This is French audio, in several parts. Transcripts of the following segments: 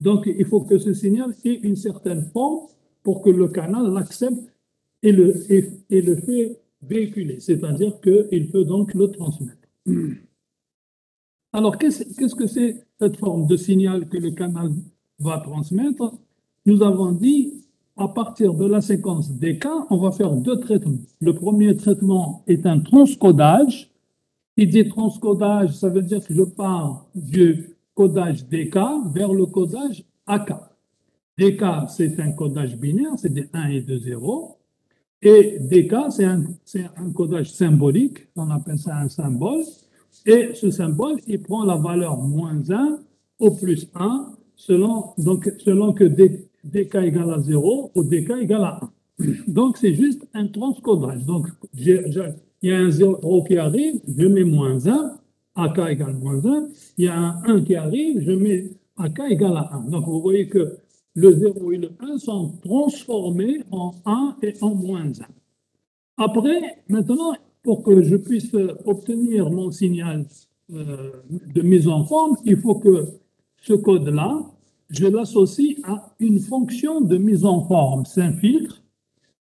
Donc, il faut que ce signal ait une certaine forme pour que le canal l'accepte et le fait véhiculer, c'est-à-dire qu'il peut donc le transmettre. Alors, qu'est-ce que c'est cette forme de signal que le canal va transmettre? Nous avons dit, à partir de la séquence des cas, on va faire deux traitements. Le premier traitement est un transcodage. Qui dit transcodage, ça veut dire que je pars du codage DK vers le codage AK. DK, c'est un codage binaire, c'est des 1 et 2 0. Et DK, c'est un codage symbolique, on appelle ça un symbole. Et ce symbole, il prend la valeur moins 1 au plus 1, selon que DK égale à 0 ou DK égale à 1. Donc, c'est juste un transcodage. Donc, il y a un 0 qui arrive, je mets moins 1, AK égale moins 1. Il y a un 1 qui arrive, je mets AK égale à 1. Donc, vous voyez que le 0 et le 1 sont transformés en 1 et en moins 1. Après, maintenant, pour que je puisse obtenir mon signal de mise en forme, il faut que ce code-là, je l'associe à une fonction de mise en forme. C'est un filtre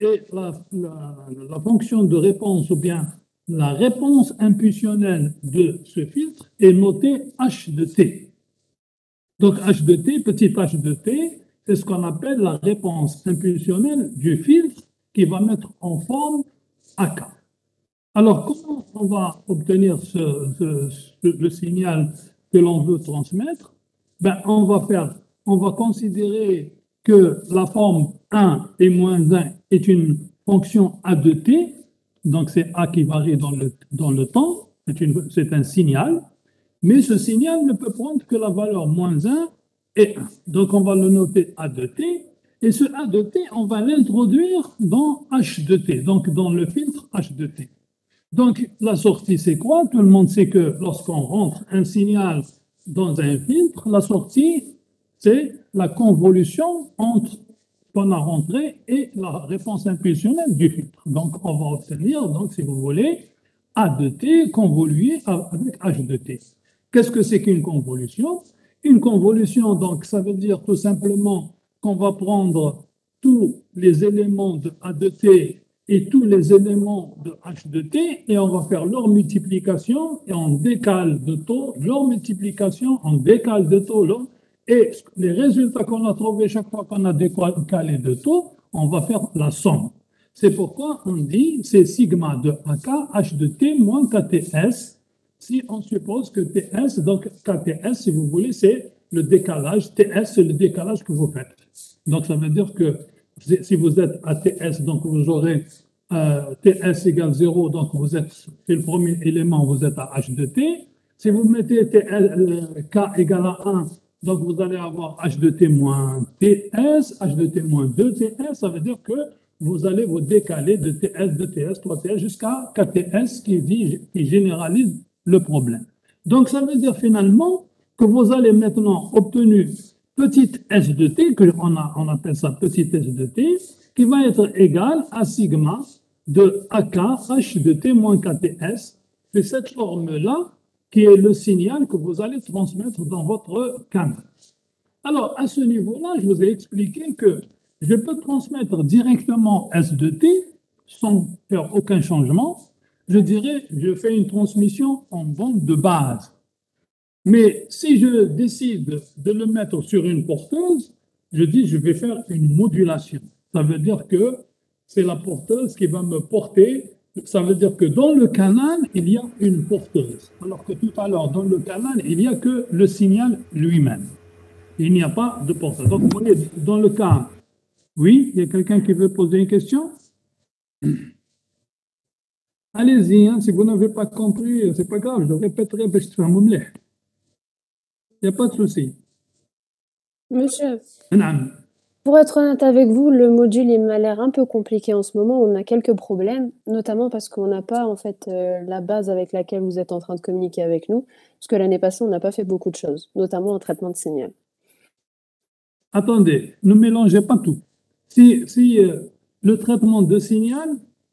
et la fonction de réponse ou bien la réponse impulsionnelle de ce filtre est notée H de T. Donc H de T, petit h de T, c'est ce qu'on appelle la réponse impulsionnelle du filtre qui va mettre en forme AK. Alors, comment on va obtenir le signal que l'on veut transmettre? On va considérer que la forme 1 et moins 1 est une fonction A de t, donc c'est A qui varie dans le temps, c'est un signal, mais ce signal ne peut prendre que la valeur moins 1 et 1. Donc on va le noter A de t, et ce A de t, on va l'introduire dans H de t, donc dans le filtre H de t. Donc, la sortie, c'est quoi? Tout le monde sait que lorsqu'on rentre un signal dans un filtre, la sortie, c'est la convolution entre ce qu'on a rentré et la réponse impulsionnelle du filtre. Donc, on va obtenir, donc, si vous voulez, A de t convolué avec H de t. Qu'est-ce que c'est qu'une convolution? Une convolution, donc, ça veut dire tout simplement qu'on va prendre tous les éléments de A de t et tous les éléments de H de t, et on va faire leur multiplication, et on décale de taux, leur multiplication, on décale de taux, et les résultats qu'on a trouvés chaque fois qu'on a décalé de taux, on va faire la somme. C'est pourquoi on dit c'est sigma de AK, H de t moins KTS, si on suppose que TS, donc KTS, si vous voulez, c'est le décalage, TS, c'est le décalage que vous faites. Donc ça veut dire que si vous êtes à TS, donc vous aurez TS égale 0, donc c'est le premier élément, vous êtes à H de T. Si vous mettez K égale à 1, donc vous allez avoir H de T moins TS, H de T moins 2TS, ça veut dire que vous allez vous décaler de TS, 2TS, 3TS jusqu'à KTS qui généralise le problème. Donc ça veut dire finalement que vous allez maintenant obtenir petite s de t, on appelle ça petite s de t, qui va être égal à sigma de AK H de t moins KTS. C'est cette forme-là qui est le signal que vous allez transmettre dans votre canal. Alors, à ce niveau-là, je vous ai expliqué que je peux transmettre directement S de t sans faire aucun changement. Je dirais, je fais une transmission en bande de base. Mais si je décide de le mettre sur une porteuse, je dis je vais faire une modulation. Ça veut dire que c'est la porteuse qui va me porter. Ça veut dire que dans le canal, il y a une porteuse. Alors que tout à l'heure, dans le canal, il n'y a que le signal lui-même. Il n'y a pas de porteuse. Donc, vous voyez, dans le cas, oui, il y a quelqu'un qui veut poser une question? Allez-y, hein, si vous n'avez pas compris, c'est pas grave, je le répéterai, parce que je fais un omelette. Il n'y a pas de souci. Monsieur, Non. pour être honnête avec vous, le module il m'a l'air un peu compliqué en ce moment. On a quelques problèmes, notamment parce qu'on n'a pas en fait la base avec laquelle vous êtes en train de communiquer avec nous. Parce que l'année passée, on n'a pas fait beaucoup de choses, notamment en traitement de signal. Attendez, ne mélangez pas tout. Si le traitement de signal,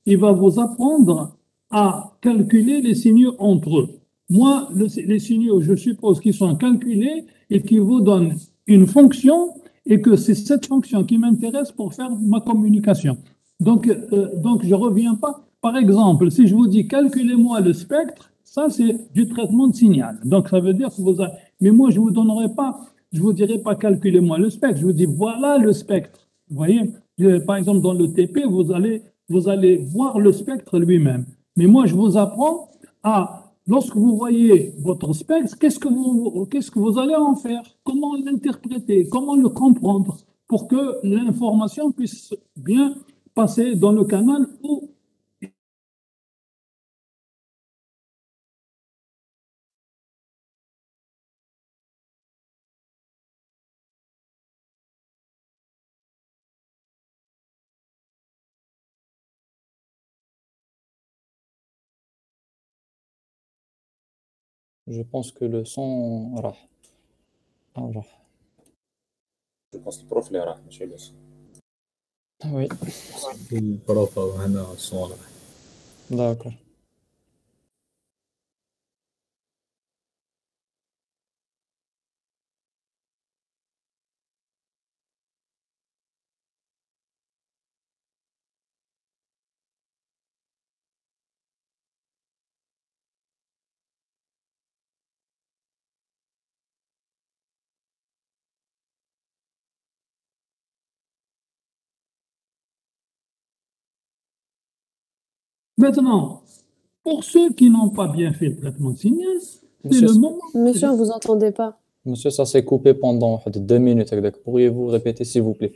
il va vous apprendre à calculer les signaux entre eux. Moi, les signaux, je suppose qu'ils sont calculés et qui vous donnent une fonction et que c'est cette fonction qui m'intéresse pour faire ma communication. Donc je ne reviens pas. Par exemple, si je vous dis calculez-moi le spectre, ça c'est du traitement de signal. Donc ça veut dire que vous avez... Mais moi, je ne vous donnerai pas, je vous dirai pas calculez-moi le spectre. Je vous dis voilà le spectre. Vous voyez, par exemple, dans le TP, vous allez voir le spectre lui-même. Mais moi, je vous apprends à, lorsque vous voyez votre spectre, qu'est-ce que vous allez en faire? Comment l'interpréter? Comment le comprendre pour que l'information puisse bien passer dans le canal où Je pense que le son راح. راح. Je pense que le prof là, monsieur le. Oui, البروف هنا الصورة. d'accord. maintenant, pour ceux qui n'ont pas bien fait le traitement de signal, c'est Monsieur, le moment. Monsieur, on vous entendait pas. monsieur, ça s'est coupé pendant 2 minutes. Pourriez-vous répéter, s'il vous plaît?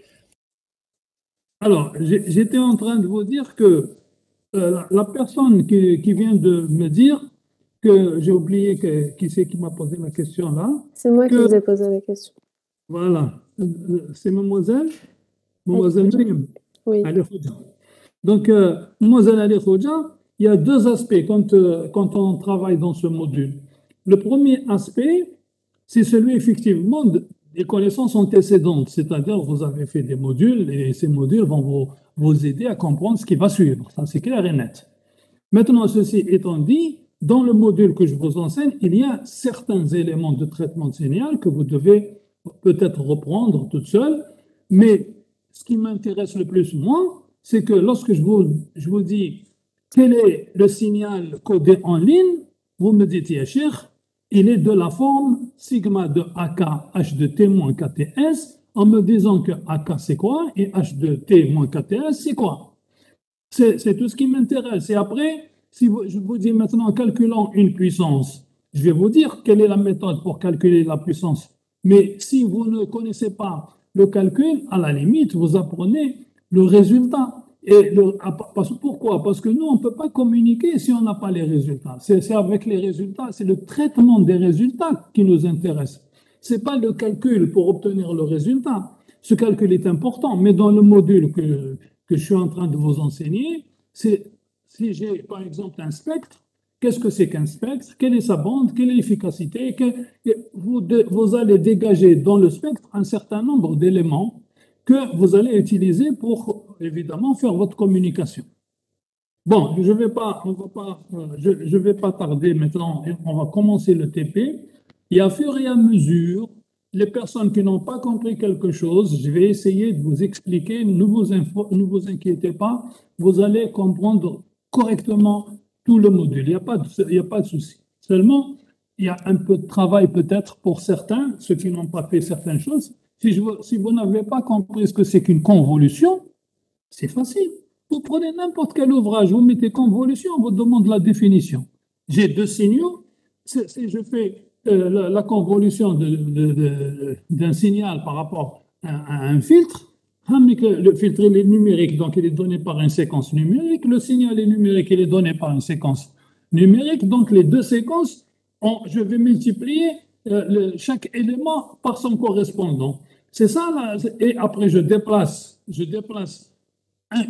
Alors, j'étais en train de vous dire que la personne qui vient de me dire que j'ai oublié qui c'est qui m'a posé la question là, C'est moi qui que vous ai posé la question. voilà, c'est mademoiselle Myriam. Oui. Ali Khouja. Donc, mademoiselle Ali Khouja, il y a deux aspects quand on travaille dans ce module. Le premier aspect, c'est celui effectivement des connaissances antécédentes, c'est-à-dire vous avez fait des modules et ces modules vont vous aider à comprendre ce qui va suivre. Ça, c'est clair et net. Maintenant, ceci étant dit, dans le module que je vous enseigne, il y a certains éléments de traitement de signal que vous devez peut-être reprendre toute seule, mais ce qui m'intéresse le plus, moi, c'est que lorsque je vous dis quel est le signal codé en ligne, vous me dites, Yachir, il est de la forme sigma de AK H de T moins KTS, en me disant que AK c'est quoi et H de T moins KTS c'est quoi. C'est tout ce qui m'intéresse. Et après, si je vous dis maintenant, calculant une puissance, je vais vous dire quelle est la méthode pour calculer la puissance. Mais si vous ne connaissez pas le calcul, à la limite, vous apprenez le résultat. Pourquoi? Parce que nous, on ne peut pas communiquer si on n'a pas les résultats. C'est avec les résultats, c'est le traitement des résultats qui nous intéresse. Ce n'est pas le calcul pour obtenir le résultat. Ce calcul est important, mais dans le module que je suis en train de vous enseigner, c'est si j'ai par exemple un spectre, qu'est-ce que c'est qu'un spectre? Quelle est sa bande? Quelle est l'efficacité? Vous allez dégager dans le spectre un certain nombre d'éléments que vous allez utiliser pour évidemment faire votre communication. Bon, je vais pas tarder maintenant, on va commencer le TP. Et à fur et à mesure, les personnes qui n'ont pas compris quelque chose, je vais essayer de vous expliquer, ne vous inquiétez pas, vous allez comprendre correctement tout le module, il y a pas de souci. Seulement, il y a un peu de travail peut-être pour certains, ceux qui n'ont pas fait certaines choses. Si vous n'avez pas compris ce que c'est qu'une convolution, c'est facile. Vous prenez n'importe quel ouvrage, vous mettez convolution, on vous demande la définition. J'ai deux signaux. Si je fais la convolution d'un signal par rapport à un filtre, le filtre il est numérique, donc il est donné par une séquence numérique. Le signal est numérique, il est donné par une séquence numérique. Donc les deux séquences, je vais multiplier chaque élément par son correspondant. C'est ça, là. Et après, je déplace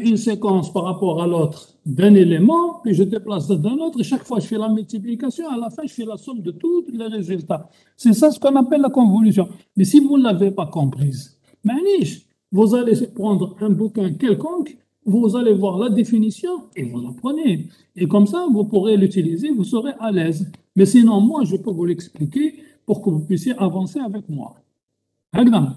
une séquence par rapport à l'autre d'un élément, puis je déplace d'un autre, et chaque fois je fais la multiplication, à la fin je fais la somme de tous les résultats. C'est ça ce qu'on appelle la convolution. Mais si vous ne l'avez pas comprise, maniche, vous allez prendre un bouquin quelconque, vous allez voir la définition et vous la prenez. Et comme ça, vous pourrez l'utiliser, vous serez à l'aise. Mais sinon, moi, je peux vous l'expliquer pour que vous puissiez avancer avec moi. هكذا.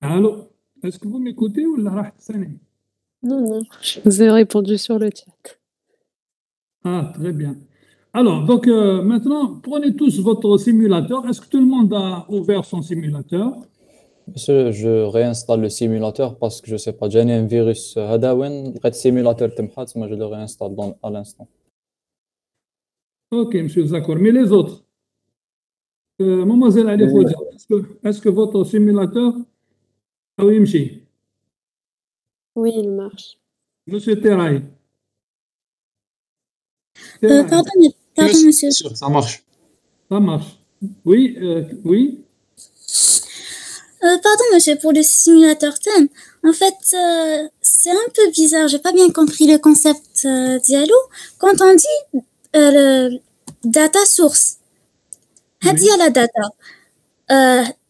Allô, est-ce que vous m'écoutez ou la راح تسألني؟ Non, non, je vous ai répondu sur le chat. Ah, très bien. Alors, donc maintenant, prenez tous votre simulateur. Est-ce que tout le monde a ouvert son simulateur? Monsieur, je réinstalle le simulateur parce que je sais pas, j'ai un virus. هذا وين لقيت السيميلاتور تمحات ما je le réinstalle à l'instant. Ok, monsieur Zakor. Mais les autres, mademoiselle Ali Khoudia, est-ce que votre simulateur a يمشي? Oui, il marche. Monsieur Teraï. Pardon, monsieur. Sûr, ça marche. Ça marche. Oui, oui. Pardon, monsieur, pour le simulateur TEN. En fait, c'est un peu bizarre. J'ai pas bien compris le concept Diallo. Quand on dit le data source, هذه la data.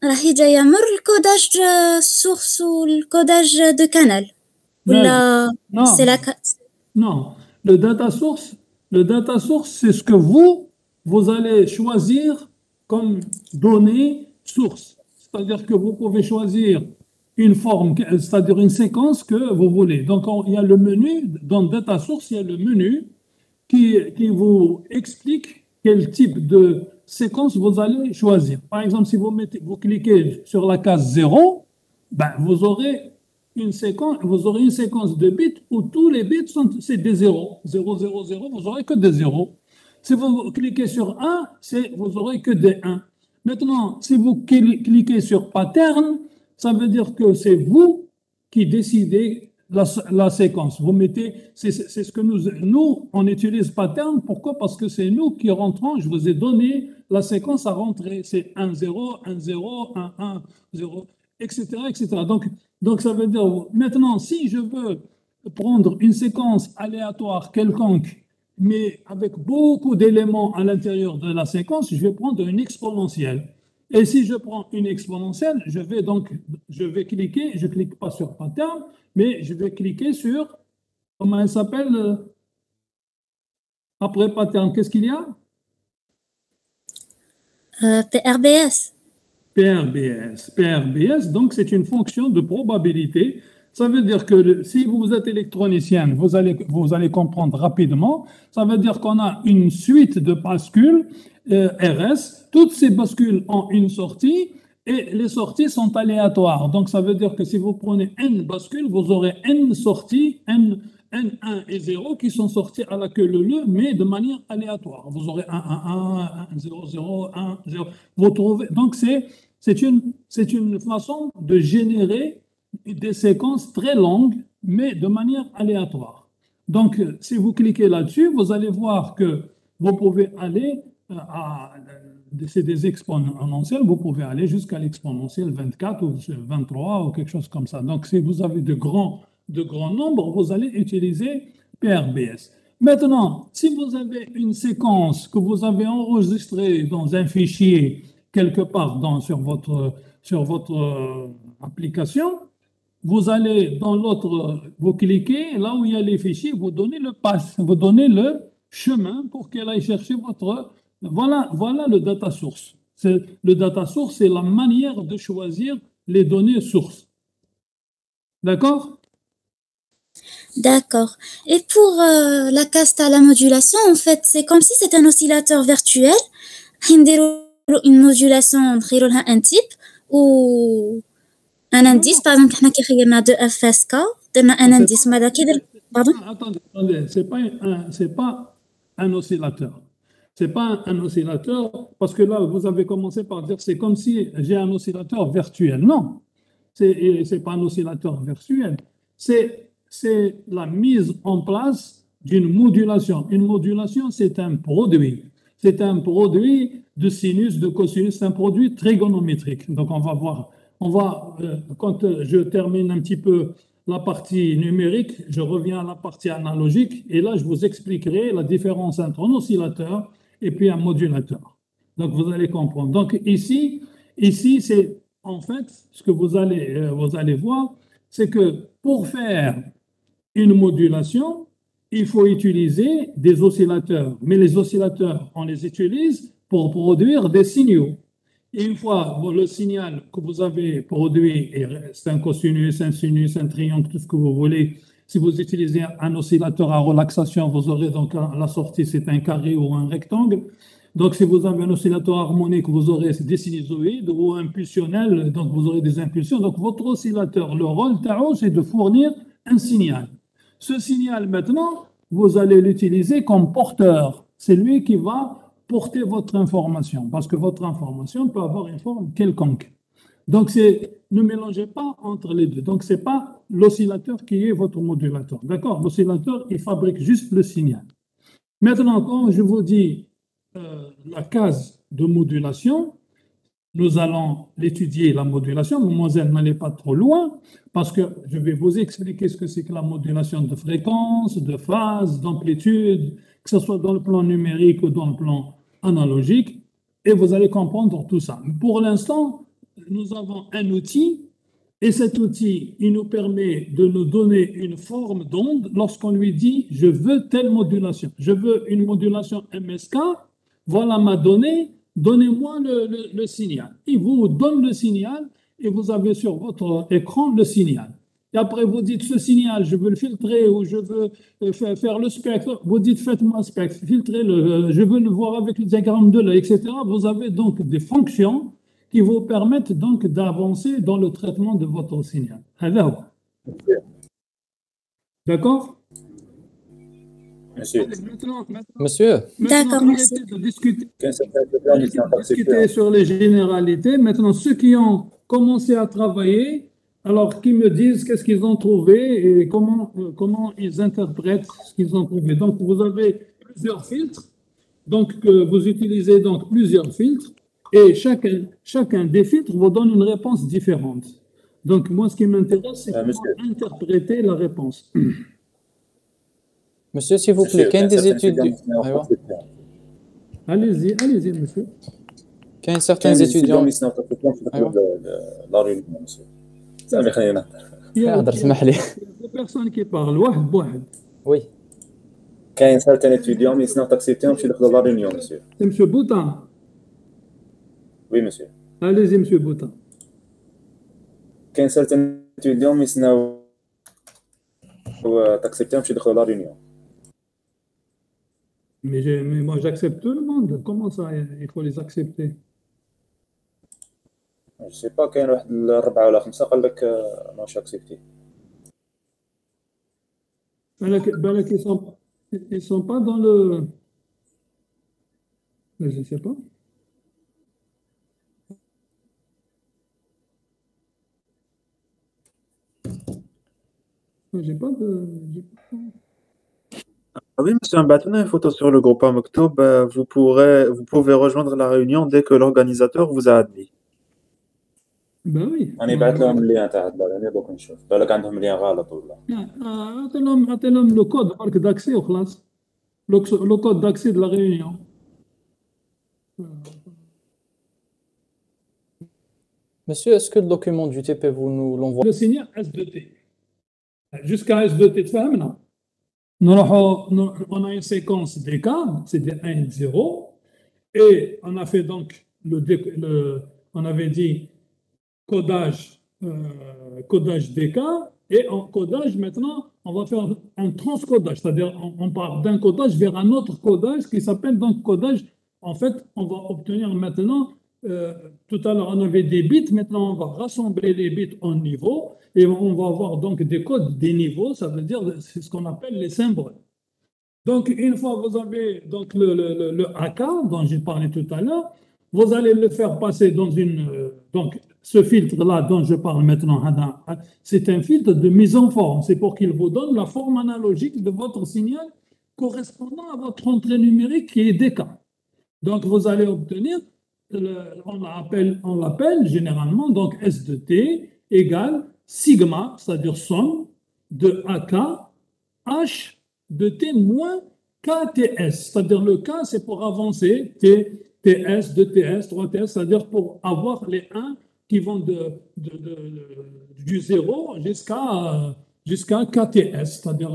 راهي جاية من الكوداج source ou le codage de canal. ولا Non, c'est la non. Le data source, c'est ce que vous allez choisir comme donnée source. C'est-à-dire que vous pouvez choisir une forme, c'est-à-dire une séquence que vous voulez. Donc, il y a le menu, dans data source, il y a le menu qui vous explique quel type de séquence vous allez choisir. Par exemple, si vous cliquez sur la case 0, ben, vous aurez une séquence de bits où tous les bits c'est des zéros. 0, 0, 0, vous n'aurez que des zéros. Si vous cliquez sur 1, vous n'aurez que des 1. Maintenant, si vous cliquez sur pattern, ça veut dire que c'est vous qui décidez la séquence. Vous mettez, c'est ce que nous, on utilise pattern. Pourquoi? Parce que c'est nous qui rentrons. Je vous ai donné la séquence à rentrer. C'est 1, 0, 1, 0, 1, 1, 0, etc., etc. Donc, ça veut dire, maintenant, si je veux prendre une séquence aléatoire quelconque, mais avec beaucoup d'éléments à l'intérieur de la séquence, je vais prendre une exponentielle. Et si je prends une exponentielle, je vais cliquer, je ne clique pas sur pattern, mais je vais cliquer sur, comment elle s'appelle après pattern, qu'est-ce qu'il y a? PRBS. PRBS, donc c'est une fonction de probabilité. Ça veut dire que si vous êtes électronicien, vous allez comprendre rapidement. Ça veut dire qu'on a une suite de bascules RS. Toutes ces bascules ont une sortie et les sorties sont aléatoires. Donc ça veut dire que si vous prenez n bascules, vous aurez n sorties, N1 et 0 qui sont sortis à la queue leu, mais de manière aléatoire. Vous aurez 1, 1, 1, 1, 0, 0, 1, 0. Vous trouvez. Donc c'est une façon de générer des séquences très longues, mais de manière aléatoire. Donc, si vous cliquez là-dessus, vous allez voir que vous pouvez aller c'est des exponentielles, vous pouvez aller jusqu'à l'exponentielle 24 ou 23 ou quelque chose comme ça. Donc, si vous avez de grands nombres, vous allez utiliser PRBS. Maintenant, si vous avez une séquence que vous avez enregistrée dans un fichier quelque part sur votre application, vous allez dans l'autre, vous cliquez, là où il y a les fichiers, vous donnez le path, vous donnez le chemin pour qu'elle aille chercher votre... Voilà le data source. Le data source, c'est la manière de choisir les données sources. D'accord? D'accord. Et pour la caste à la modulation, en fait, c'est comme si c'était un oscillateur virtuel. Une modulation, un type ou un indice. Par exemple, on a 2 FSK, on a un indice. Pardon? Attendez, c'est pas un oscillateur. C'est pas un oscillateur parce que là, vous avez commencé par dire c'est comme si j'ai un oscillateur virtuel. Non, c'est pas un oscillateur virtuel. C'est la mise en place d'une modulation. Une modulation, c'est un produit. C'est un produit de sinus, de cosinus, c'est un produit trigonométrique. Donc, on va voir. Quand je termine un petit peu la partie numérique, je reviens à la partie analogique et là, je vous expliquerai la différence entre un oscillateur et puis un modulateur. Donc, vous allez comprendre. Donc, ici c'est en fait ce que vous allez voir, c'est que pour faire une modulation, il faut utiliser des oscillateurs. Mais les oscillateurs, on les utilise pour produire des signaux. Et une fois le signal que vous avez produit, c'est un cosinus, un sinus, un triangle, tout ce que vous voulez. Si vous utilisez un oscillateur à relaxation, vous aurez donc à la sortie, c'est un carré ou un rectangle. Donc, si vous avez un oscillateur harmonique, vous aurez des sinusoïdes ou impulsionnels, donc vous aurez des impulsions. Donc, votre oscillateur, le rôle Tao, c'est de fournir un signal. Ce signal, maintenant, vous allez l'utiliser comme porteur. C'est lui qui va porter votre information, parce que votre information peut avoir une forme quelconque. Donc, ne mélangez pas entre les deux. Donc, ce n'est pas l'oscillateur qui est votre modulateur. D'accord? L'oscillateur, il fabrique juste le signal. Maintenant, quand je vous dis la case de modulation, nous allons l'étudier, la modulation. Mademoiselle, n'allez pas trop loin, parce que je vais vous expliquer ce que c'est que la modulation de fréquence, de phase, d'amplitude, que ce soit dans le plan numérique ou dans le plan analogique, et vous allez comprendre tout ça. Pour l'instant, nous avons un outil, et cet outil, il nous permet de nous donner une forme d'onde lorsqu'on lui dit « je veux telle modulation, je veux une modulation MSK, voilà ma donnée, donnez-moi le signal ». Il vous donne le signal et vous avez sur votre écran le signal. Et après, vous dites ce signal, je veux le filtrer ou je veux faire le spectre. Vous dites faites-moi spectre, filtrez-le, je veux le voir avec le diagramme de l'œil, etc. Vous avez donc des fonctions qui vous permettent donc d'avancer dans le traitement de votre signal. D'accord? Monsieur. Monsieur. D'accord, merci. Arrêtez de discuter sur les généralités. Maintenant, ceux qui ont commencé à travailler, alors qui me disent qu'est-ce qu'ils ont trouvé et comment ils interprètent ce qu'ils ont trouvé. Donc, vous avez plusieurs filtres. Donc, vous utilisez donc plusieurs filtres. Et chacun des filtres vous donne une réponse différente. Donc, moi, ce qui m'intéresse, c'est comment interpréter la réponse. Monsieur, s'il vous plaît, quel des étudiants... Allez-y, monsieur. Quel certains étudiants... Il y a deux personnes qui parlent. Oui. كاين certains étudiants mais sinon t'accepter باش يدخلوا la réunion monsieur. C'est monsieur Boutin. Oui monsieur. Allez-y monsieur Boutin. كاين certains étudiants mais sinon t'accepter باش يدخلوا la réunion. Mais moi j'accepte tout le monde. Comment ça il faut les accepter? Je sais pas كاين واحد 4 ولا 5 قال لك ماشي accepté. بالك ils sont pas dans le... Mais je sais pas. J'ai pas de... Oui, monsieur Mbatona, une photo sur le groupe Amoktob. Vous pouvez rejoindre la réunion dès que l'organisateur vous a admis. Ben oui. أنا بعث لهم اللين تاع الدار دوك نشوف بالك عندهم لين غلط ولا. اعطيهم le code برك d'accès وخلاص. Le code d'accès de la réunion. Monsieur, est-ce que le document du TP, vous nous l'envoyez? Le signal S2T. Jusqu'à S2T, تفهمنا. On a une séquence des cas, c'est des 1 et 0. Et on a fait donc on avait dit codage des cas. Et en codage, maintenant, on va faire un transcodage, c'est-à-dire on part d'un codage vers un autre codage qui s'appelle donc codage. En fait, on va obtenir maintenant, tout à l'heure on avait des bits, maintenant on va rassembler les bits en niveaux et on va avoir donc des codes des niveaux, ça veut dire c'est ce qu'on appelle les symboles. Donc une fois vous avez donc le AK dont j'ai parlé tout à l'heure, vous allez le faire passer dans une... donc ce filtre-là dont je parle maintenant, c'est un filtre de mise en forme. C'est pour qu'il vous donne la forme analogique de votre signal correspondant à votre entrée numérique qui est DK. Donc, vous allez obtenir, on l'appelle généralement, donc S de T égale sigma, c'est-à-dire somme de AK, H de T moins KTS. C'est-à-dire le K, c'est pour avancer, TS, 2TS, 3TS, c'est-à-dire pour avoir les 1 qui vont du 0 jusqu'à KTS, c'est-à-dire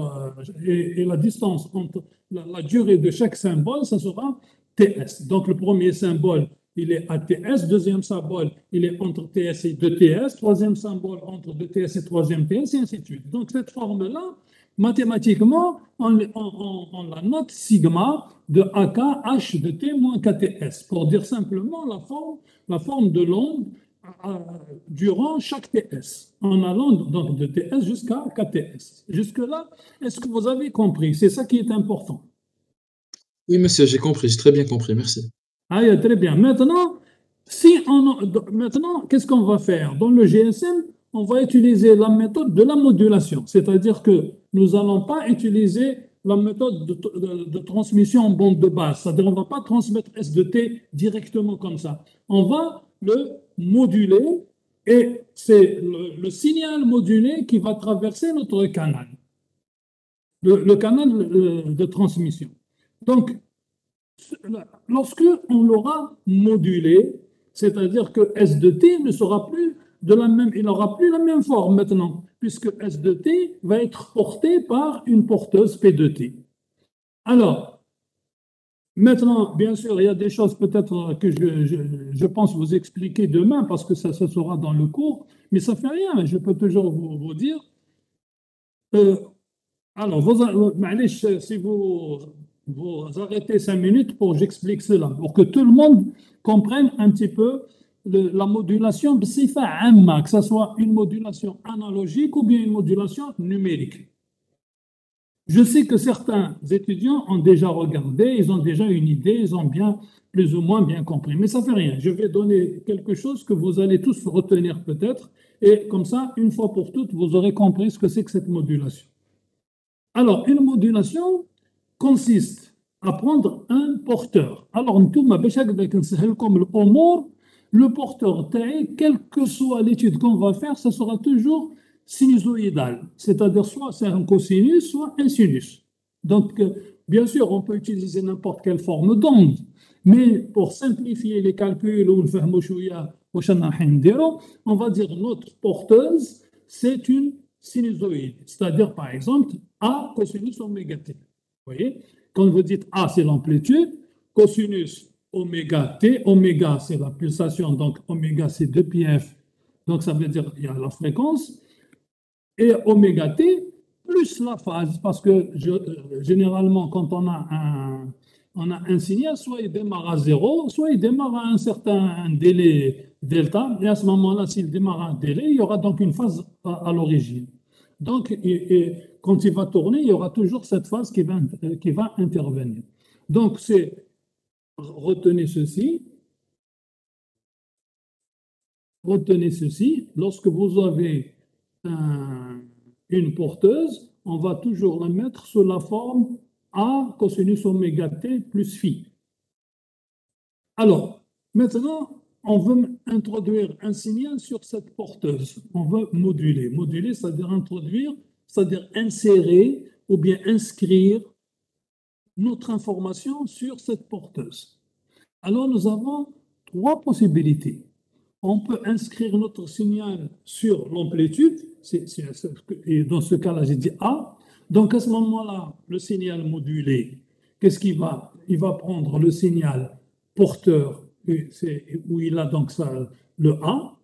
et la distance entre la durée de chaque symbole, ça sera TS. Donc le premier symbole, il est à TS, deuxième symbole, il est entre TS et 2TS, troisième symbole entre 2TS et troisième TS, et ainsi de suite. Donc, cette forme-là, mathématiquement, on la note sigma de AK H de T moins KTS, pour dire simplement la forme de l'onde durant chaque TS, en allant donc de TS jusqu'à KTS. Jusque-là, est-ce que vous avez compris? C'est ça qui est important. Oui, monsieur, j'ai compris, j'ai très bien compris, merci. Ah, très bien. Maintenant, qu'est-ce qu'on va faire? Dans le GSM, on va utiliser la méthode de la modulation, c'est-à-dire que nous n'allons pas utiliser la méthode de transmission en bande de base, c'est-à-dire on ne va pas transmettre S de T directement comme ça. On va le moduler et c'est le signal modulé qui va traverser notre canal, le canal de transmission. Donc, lorsque on l'aura modulé, c'est-à-dire que S de T ne sera plus il n'aura plus la même forme maintenant, puisque S de T va être porté par une porteuse P de T. Alors, maintenant, bien sûr, il y a des choses peut-être que je pense vous expliquer demain, parce que ça sera dans le cours, mais ça ne fait rien, je peux toujours vous dire. Alors, si vous arrêtez 5 minutes pour que j'explique cela, pour que tout le monde comprenne un petit peu la modulation de sifa amma, que ce soit une modulation analogique ou bien une modulation numérique. Je sais que certains étudiants ont déjà regardé, ils ont déjà une idée, ils ont plus ou moins bien compris, mais ça ne fait rien. Je vais donner quelque chose que vous allez tous retenir peut-être, et comme ça, une fois pour toutes, vous aurez compris ce que c'est que cette modulation. Alors, une modulation consiste à prendre un porteur. Alors, le porteur, quelle que soit l'étude qu'on va faire, ça sera toujours sinusoïdal, c'est-à-dire soit c'est un cosinus, soit un sinus. Donc, bien sûr, on peut utiliser n'importe quelle forme d'onde, mais pour simplifier les calculs, on va dire notre porteuse, c'est une sinusoïde, c'est-à-dire par exemple A cosinus oméga t. Vous voyez, quand vous dites A, c'est l'amplitude, cosinus oméga t, oméga, c'est la pulsation, donc oméga, c'est 2πf, donc ça veut dire qu'il y a la fréquence, et oméga t plus la phase, parce que généralement, quand on a un signal, soit il démarre à 0, soit il démarre à un certain délai delta, et à ce moment-là, s'il démarre à un délai, il y aura donc une phase à l'origine. Donc, quand il va tourner, il y aura toujours cette phase qui va intervenir. Donc, retenez ceci, lorsque vous avez une porteuse, on va toujours la mettre sous la forme A cosinus oméga t plus phi. Alors, maintenant, on veut introduire un signal sur cette porteuse. On veut moduler. Moduler, c'est-à-dire introduire, c'est-à-dire insérer ou bien inscrire notre information sur cette porteuse. Alors, nous avons 3 possibilités. On peut inscrire notre signal sur l'amplitude, et dans ce cas-là, j'ai dit A. Donc, à ce moment-là, le signal modulé, qu'est-ce qu'il va? Il va prendre le signal porteur, où il a donc le A,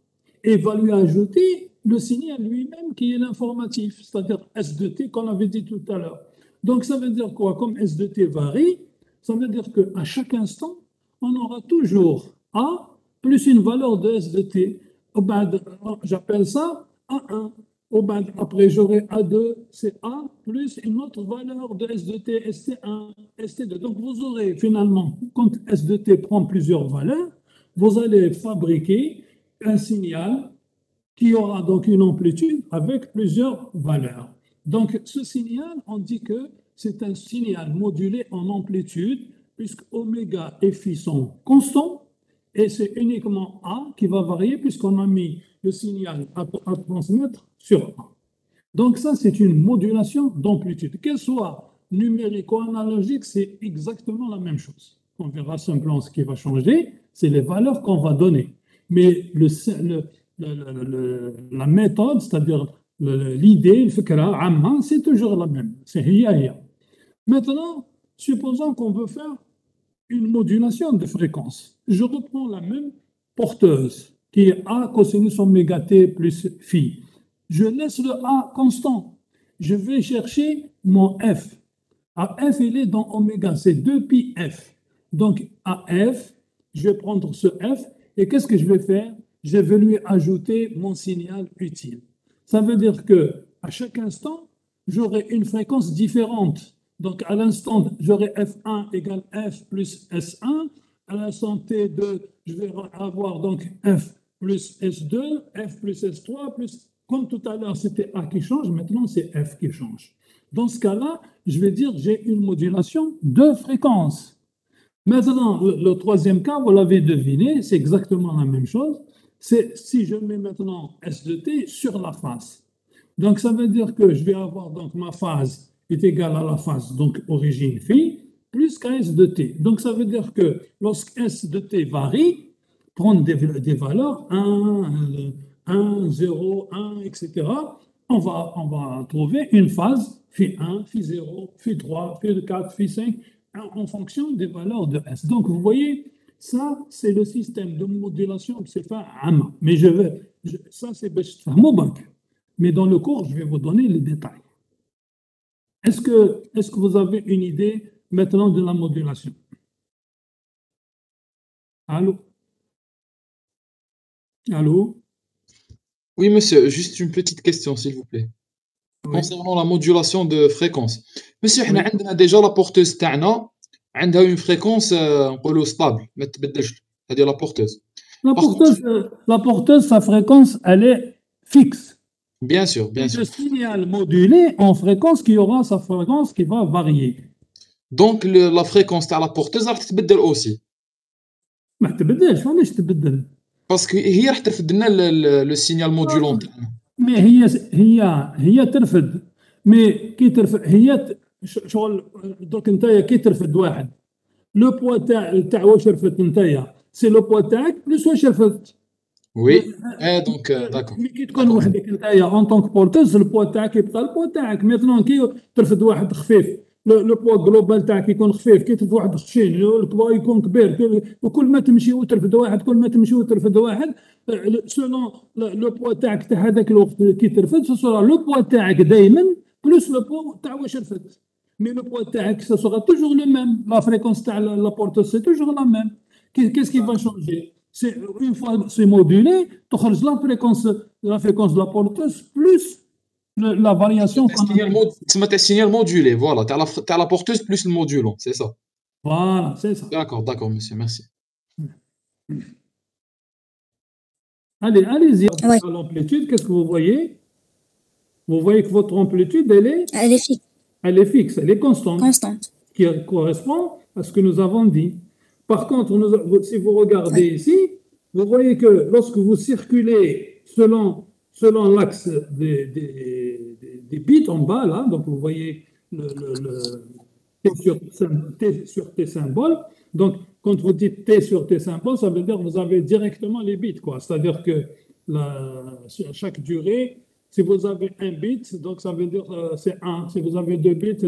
et va lui ajouter le signal lui-même qui est l'informatif, c'est-à-dire S de T qu'on avait dit tout à l'heure. Donc, ça veut dire quoi? Comme S de T varie, ça veut dire qu'à chaque instant, on aura toujours A plus une valeur de S de T. J'appelle ça A1. Après, j'aurai A2, c'est A, plus une autre valeur de S de T, ST1, ST2. Donc, vous aurez finalement, quand S de T prend plusieurs valeurs, vous allez fabriquer un signal qui aura donc une amplitude avec plusieurs valeurs. Donc, ce signal, on dit que c'est un signal modulé en amplitude, puisque oméga et phi sont constants, et c'est uniquement A qui va varier, puisqu'on a mis le signal à transmettre sur A. Donc, ça, c'est une modulation d'amplitude. Qu'elle soit numérique ou analogique, c'est exactement la même chose. On verra simplement ce qui va changer, c'est les valeurs qu'on va donner. Mais la méthode, c'est-à-dire l'idée, le fikra, amma, c'est toujours la même. C'est hiya. Maintenant, supposons qu'on veut faire une modulation de fréquence. je reprends la même porteuse qui est A cosinus oméga t plus phi. Je laisse le A constant. Je vais chercher mon F. F, il est dans oméga, c'est 2 pi F. Donc, à F, je vais prendre ce F et qu'est-ce que je vais faire? Je vais lui ajouter mon signal utile. Ça veut dire que à chaque instant, j'aurai une fréquence différente. Donc, à l'instant, j'aurai F1 égale F plus S1. À l'instant T2, je vais avoir donc F plus S2, F plus S3, plus, comme tout à l'heure, c'était A qui change, maintenant c'est F qui change. Dans ce cas-là, je vais dire j'ai une modulation de fréquence. Maintenant, le troisième cas, vous l'avez deviné, c'est exactement la même chose. C'est si je mets maintenant S de T sur la phase. Donc, ça veut dire que je vais avoir donc ma phase est égale à la phase, donc origine phi, plus KS de T. Donc, ça veut dire que lorsque S de T varie, prendre des valeurs 1, 0, 1, etc., on va trouver une phase phi 1, phi 0, phi 3, phi 4, phi 5, en fonction des valeurs de S. Donc, vous voyez, ça, c'est le système de modulation que c'est fait à AMA. Mais ça, c'est mais dans le cours, je vais vous donner les détails. Est-ce que vous avez une idée maintenant de la modulation? Allô? Allô? Oui, monsieur, juste une petite question, s'il vous plaît. Oui. Concernant la modulation de fréquence. Monsieur, Oui. احنا عندنا déjà la porteuse تاعنا عندها une fréquence نقولوا stable ما تبدلش. هذه la porteuse. La porteuse, sa fréquence, elle est fixe. Bien sûr, bien Et sûr. le signal modulé en fréquence qui aura sa fréquence qui va varier. Donc la fréquence تاع la porteuse راح تتبدل aussi. ما تبدلش علاش تبدل؟ باسكو هي راح ترفد لنا لو سينيال مودولون تاعنا. مي هي ترفد مي كي ترفد شغل دوك انت كي ترفد واحد لو بوا تاع واش رفدت انت سي لو بوا تاعك بلوس واش رفدت. وي دونك داكور. مي كي تكون وحدك انت اون طونك بورتوز البوا تاعك يبقى البوا تاعك. ميتنون كي ترفد واحد خفيف لو بوا جلوبال تاعك يكون خفيف، كي ترفد واحد خشين البوا يكون كبير. وكل ما تمشي وترفد واحد كل ما تمشي وترفد واحد سولون لو بوا تاعك تاع هذاك الوقت كي ترفد سوسورا لو بوا تاعك دائما بلوس لو بوا تاع واش رفدت. مي لو بوا تاعك سوسورا توجور لو ميم. لا فريكونس تاع لا بورتوز سي توجور لا ميم. Qu'est-ce qui va changer? C'est une fois c'est modulé, تخرج la fréquence de la porteuse plus la variation. تسمى تاع السينيال مودولي فوالا تاع لا porteuse plus le modulon, c'est ça. Voilà, c'est ça. D'accord, monsieur, merci. Allez-y, Ouais. à l'amplitude, qu'est-ce que vous voyez? Vous voyez que votre amplitude, Elle est fixe, elle est fixe, elle est constante, constante. qui correspond à ce que nous avons dit. Par contre, si vous regardez ici, vous voyez que lorsque vous circulez selon l'axe des bits en bas, là, donc vous voyez le T sur T symbole. Donc, quand vous dites T sur T symbole, ça veut dire que vous avez directement les bits, quoi. C'est-à-dire que sur chaque durée, si vous avez un bit, donc ça veut dire c'est 1. Si vous avez 2 bits,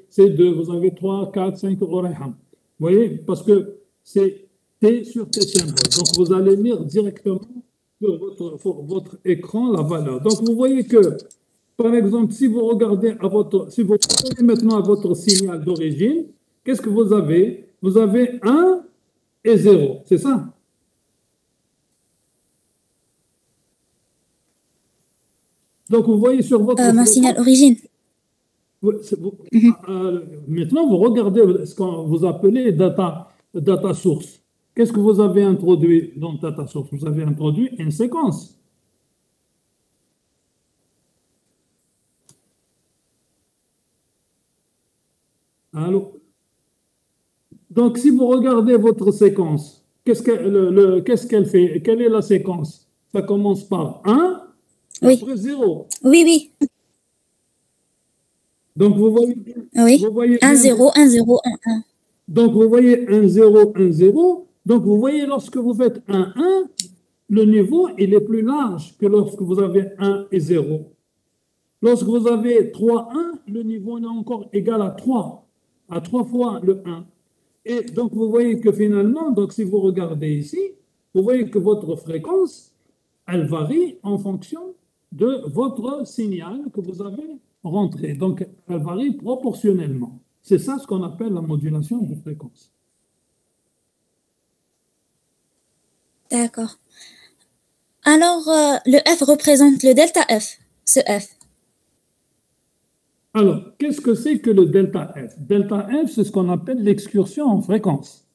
c'est 2. Vous avez 3, 4, 5, vous voyez, parce que c'est T sur T symbole. Donc, vous allez lire directement sur votre écran la valeur. Donc, vous voyez que, par exemple, si vous regardez maintenant à votre signal d'origine, qu'est-ce que vous avez? Vous avez 1 et 0, c'est ça? Donc, vous voyez sur votre... Mon signal origine. Maintenant, vous regardez ce que vous appelez data source. Qu'est-ce que vous avez introduit dans data source? Vous avez introduit une séquence. Allô? Donc, si vous regardez votre séquence, qu'est-ce qu'elle fait? Quelle est la séquence? Ça commence par 1, Oui. après 0. Oui. Donc, vous voyez, Oui. vous voyez 1, 0, 1, 0, 1, 1. Donc, vous voyez 1, 0, 1, 0. Donc, vous voyez, lorsque vous faites 1, 1, le niveau, il est plus large que lorsque vous avez 1 et 0. Lorsque vous avez 3, 1, le niveau est encore égal à 3 fois le 1. Et donc, vous voyez que finalement, donc, si vous regardez ici, vous voyez que votre fréquence, elle varie en fonction de votre signal que vous avez rentré. Donc, elle varie proportionnellement. C'est ça ce qu'on appelle la modulation de fréquence. D'accord. Alors, le F représente le delta F, ce F. Alors, qu'est-ce que c'est que le delta F? Delta F, c'est ce qu'on appelle l'excursion en fréquence.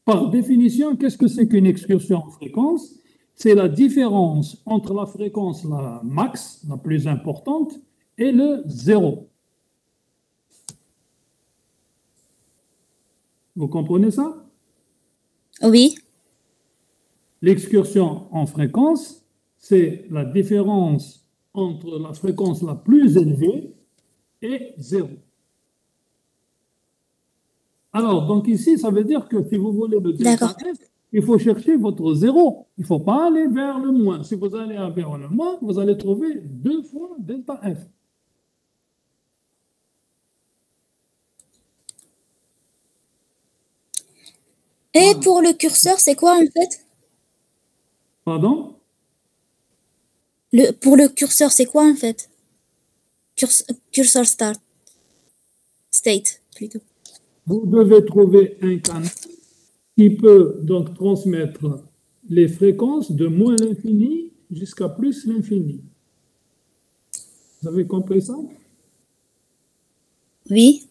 Par définition, qu'est-ce que c'est qu'une excursion en fréquence? C'est la différence entre la fréquence la max, la plus importante, et le zéro. Vous comprenez ça? Oui, L'excursion en fréquence, c'est la différence entre la fréquence la plus élevée et zéro. Alors, donc ici, ça veut dire que si vous voulez le delta d'accord. F, il faut chercher votre zéro. Il ne faut pas aller vers le moins. Si vous allez vers le moins, vous allez trouver 2 fois delta F. Et Voilà. pour le curseur, c'est quoi en fait? Pardon? Pour le curseur, c'est quoi en fait? Cursor start, state plutôt. Vous devez trouver un canal qui peut donc transmettre les fréquences de moins l'infini jusqu'à plus l'infini. Vous avez compris ça? Oui,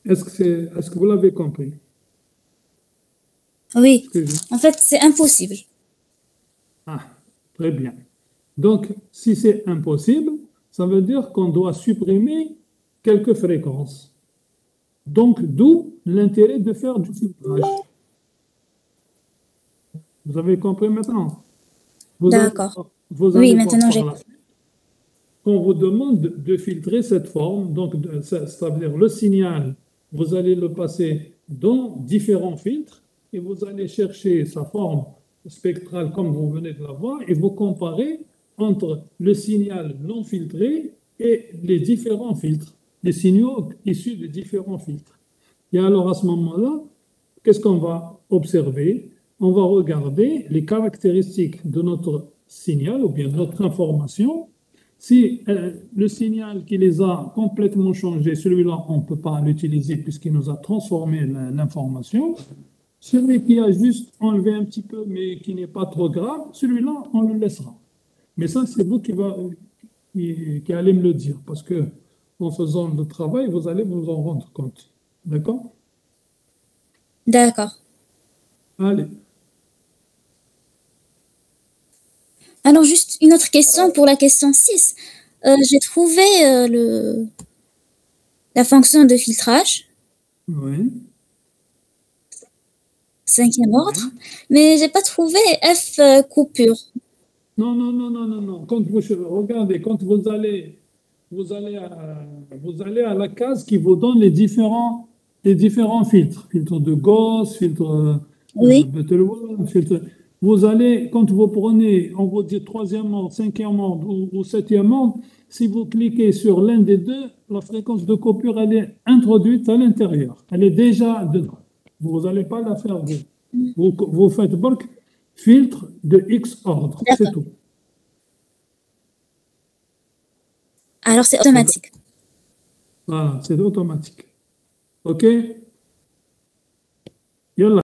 Est-ce que vous l'avez compris? oui. Ce que je- En fait, c'est impossible. Ah, très bien. Donc, si c'est impossible, ça veut dire qu'on doit supprimer quelques fréquences. Donc, d'où l'intérêt de faire du filtrage. Vous avez compris maintenant? Vous allez, D'accord. vous Oui, allez voir maintenant par j'ai. la suite qu'on vous demande de filtrer cette forme. Donc, ça veut dire le signal, vous allez le passer dans différents filtres et vous allez chercher sa forme spectrale comme vous venez de la voir et vous comparez entre le signal non filtré et les différents filtres, les signaux issus de différents filtres. Et alors à ce moment-là, qu'est-ce qu'on va observer? On va regarder les caractéristiques de notre signal ou bien notre information. Si le signal qui les a complètement changés, celui-là, on ne peut pas l'utiliser puisqu'il nous a transformé l'information. Celui qui a juste enlevé un petit peu mais qui n'est pas trop grave, celui-là, on le laissera. Mais ça, c'est vous qui allez me le dire parce que en faisant le travail, vous allez vous en rendre compte. D'accord? D'accord. Allez. Alors, juste une autre question pour la question 6. J'ai trouvé la fonction de filtrage, Oui. 5e ordre, Oui. mais j'ai pas trouvé F coupure. Non, non, non, non, non, non. Quand vous regardez, quand vous allez à la case qui vous donne les différents filtres. Filtre de Gauss, filtre Oui, Butterworth, filtre. Vous allez, quand vous prenez, on vous dit troisième ordre, cinquième ordre ou septième ordre, si vous cliquez sur l'un des deux, la fréquence de coupure, elle est introduite à l'intérieur. Elle est déjà dedans. Vous n'allez pas la faire vous. Vous faites donc filtre de X ordre, c'est d'accord. tout. Alors, c'est automatique. Voilà, c'est automatique. OK? Yallah.